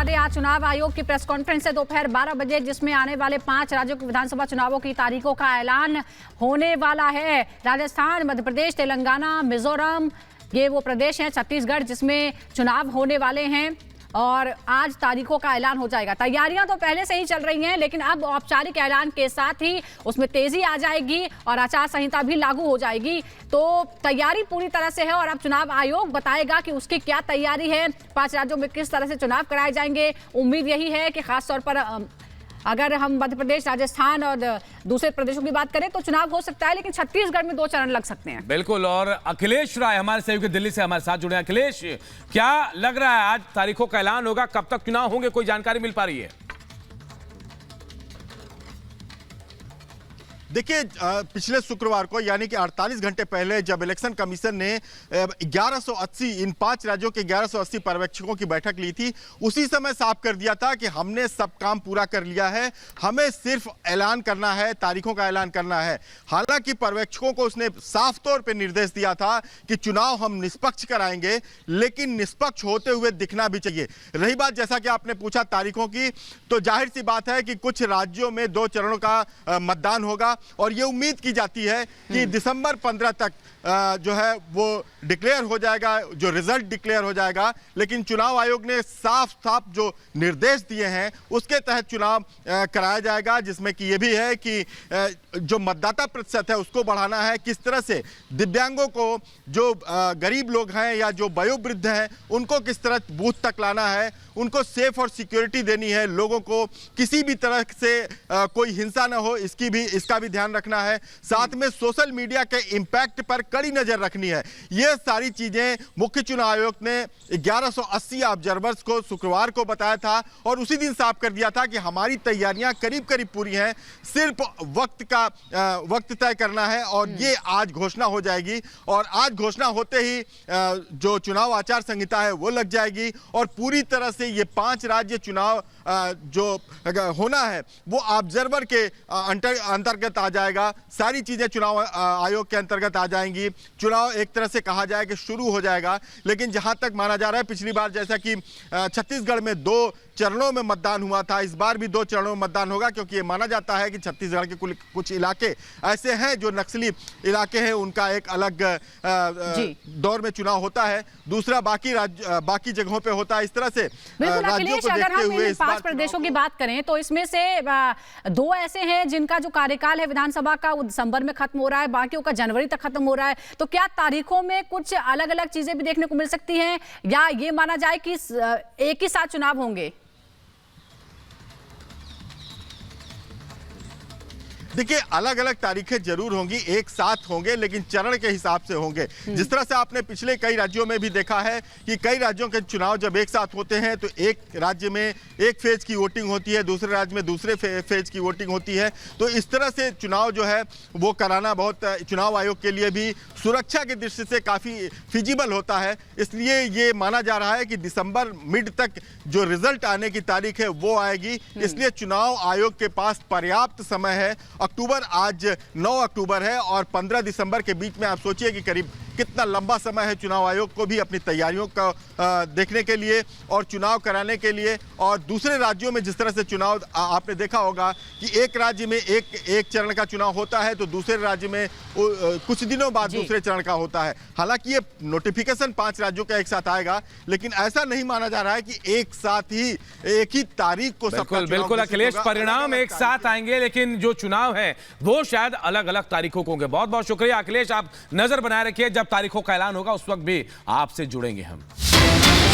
दें, आज चुनाव आयोग की प्रेस कॉन्फ्रेंस है दोपहर 12 बजे, जिसमें आने वाले 5 राज्यों के विधानसभा चुनावों की तारीखों का ऐलान होने वाला है। राजस्थान, मध्य प्रदेश, तेलंगाना, मिजोरम, ये वो प्रदेश हैं, छत्तीसगढ़, जिसमें चुनाव होने वाले हैं और आज तारीखों का ऐलान हो जाएगा। तैयारियां तो पहले से ही चल रही हैं, लेकिन अब औपचारिक ऐलान के साथ ही उसमें तेजी आ जाएगी और आचार संहिता भी लागू हो जाएगी। तो तैयारी पूरी तरह से है और अब चुनाव आयोग बताएगा कि उसकी क्या तैयारी है, 5 राज्यों में किस तरह से चुनाव कराए जाएंगे। उम्मीद यही है कि खासतौर पर अगर हम मध्य प्रदेश, राजस्थान और दूसरे प्रदेशों की बात करें तो चुनाव हो सकता है, लेकिन छत्तीसगढ़ में 2 चरण लग सकते हैं। बिल्कुल। और अखिलेश राय हमारे सहयोगी दिल्ली से हमारे साथ जुड़े हैं। अखिलेश, क्या लग रहा है आज तारीखों का ऐलान होगा, कब तक चुनाव होंगे, कोई जानकारी मिल पा रही है? देखिए, पिछले शुक्रवार को यानी कि 48 घंटे पहले जब इलेक्शन कमीशन ने 1180 इन 5 राज्यों के 1180 पर्यवेक्षकों की बैठक ली थी, उसी समय साफ कर दिया था कि हमने सब काम पूरा कर लिया है, हमें सिर्फ ऐलान करना है, तारीखों का ऐलान करना है। हालांकि पर्यवेक्षकों को उसने साफ तौर पर निर्देश दिया था कि चुनाव हम निष्पक्ष कराएंगे, लेकिन निष्पक्ष होते हुए दिखना भी चाहिए। रही बात, जैसा कि आपने पूछा तारीखों की, तो जाहिर सी बात है कि कुछ राज्यों में 2 चरणों का मतदान होगा और ये उम्मीद की जाती है कि दिसंबर 15 तक जो है वो डिक्लेयर हो जाएगा, जो रिजल्ट डिक्लेयर हो जाएगा। लेकिन चुनाव आयोग ने साफ साफ जो निर्देश दिए हैं उसके तहत चुनाव कराया जाएगा, जिसमें कि ये भी है कि जो मतदाता प्रतिशत है उसको बढ़ाना है, किस तरह से दिव्यांगों को, जो गरीब लोग हैं या जो वयोवृद्ध हैं, उनको किस तरह बूथ तक लाना है, उनको सेफ और सिक्योरिटी देनी है, लोगों को किसी भी तरह से कोई हिंसा ना हो, इसका भी ध्यान रखना है। साथ में सोशल मीडिया के इम्पैक्ट पर कड़ी नजर रखनी है। ये सारी चीजें मुख्य चुनाव आयोग ने 1180 ऑब्जर्वर्स को शुक्रवार को बताया था और उसी दिन साफ कर दिया था कि हमारी तैयारियां करीब करीब पूरी हैं, सिर्फ वक्त तय करना है और ये आज घोषणा हो जाएगी। और आज घोषणा होते ही जो चुनाव आचार संहिता है वो लग जाएगी और पूरी तरह से ये 5 राज्य चुनाव जो होना है वो ऑब्जर्वर के अंतर्गत आ जाएगा। सारी चीजें चुनाव आयोग के अंतर्गत आ जाएंगी। चुनाव एक तरह से कहा जाए कि शुरू हो जाएगा। लेकिन जहां तक माना जा रहा है, पिछली बार जैसा कि छत्तीसगढ़ में 2 चरणों में मतदान हुआ था, इस बार भी 2 चरणों में मतदान होगा, क्योंकि ये माना जाता है कि छत्तीसगढ़ के कुछ इलाके ऐसे हैं जो नक्सली इलाके हैं, उनका एक अलग दौर में चुनाव होता है, दूसरा बाकी जगहों पे होता है। इस तरह से राज्यों को देखते हुए 5 प्रदेशों की बात करें तो इसमें से 2 ऐसे हैं जिनका जो कार्यकाल है विधानसभा का वो दिसंबर में खत्म हो रहा है, बाकियों का जनवरी तक खत्म हो रहा है। तो क्या तारीखों में कुछ अलग अलग चीजें भी देखने को मिल सकती हैं या ये माना जाए कि एक ही साथ चुनाव होंगे? देखिए, अलग अलग तारीखें जरूर होंगी, एक साथ होंगे, लेकिन चरण के हिसाब से होंगे। जिस तरह से आपने पिछले कई राज्यों में भी देखा है कि कई राज्यों के चुनाव जब एक साथ होते हैं तो एक राज्य में एक फेज की वोटिंग होती है, दूसरे राज्य में दूसरे फेज की वोटिंग होती है। तो इस तरह से चुनाव जो है वो कराना बहुत चुनाव आयोग के लिए भी सुरक्षा की दृष्टि से काफ़ी फिजिबल होता है। इसलिए ये माना जा रहा है कि दिसंबर मिड तक जो रिजल्ट आने की तारीख है वो आएगी। इसलिए चुनाव आयोग के पास पर्याप्त समय है। अक्टूबर, आज 9 अक्टूबर है और 15 दिसंबर के बीच में आप सोचिए कि करीब कितना लंबा समय है चुनाव आयोग को भी अपनी तैयारियों का देखने के लिए और चुनाव कराने के लिए। और दूसरे राज्यों में जिस तरह से चुनाव आपने देखा होगा कि एक राज्य में एक चरण का चुनाव होता है तो दूसरे राज्य में कुछ दिनों बाद दूसरे चरण का होता है। हालांकि ये नोटिफिकेशन 5 राज्यों का एक साथ आएगा, लेकिन ऐसा नहीं माना जा रहा है कि एक साथ ही एक ही तारीख को बिल्कुल अखिलेश, परिणाम एक साथ आएंगे, लेकिन जो चुनाव है वो शायद अलग अलग तारीखों को होंगे। बहुत बहुत शुक्रिया अखिलेश, आप नजर बनाए रखिए, जब तारीखों का ऐलान होगा उस वक्त भी आपसे जुड़ेंगे हम।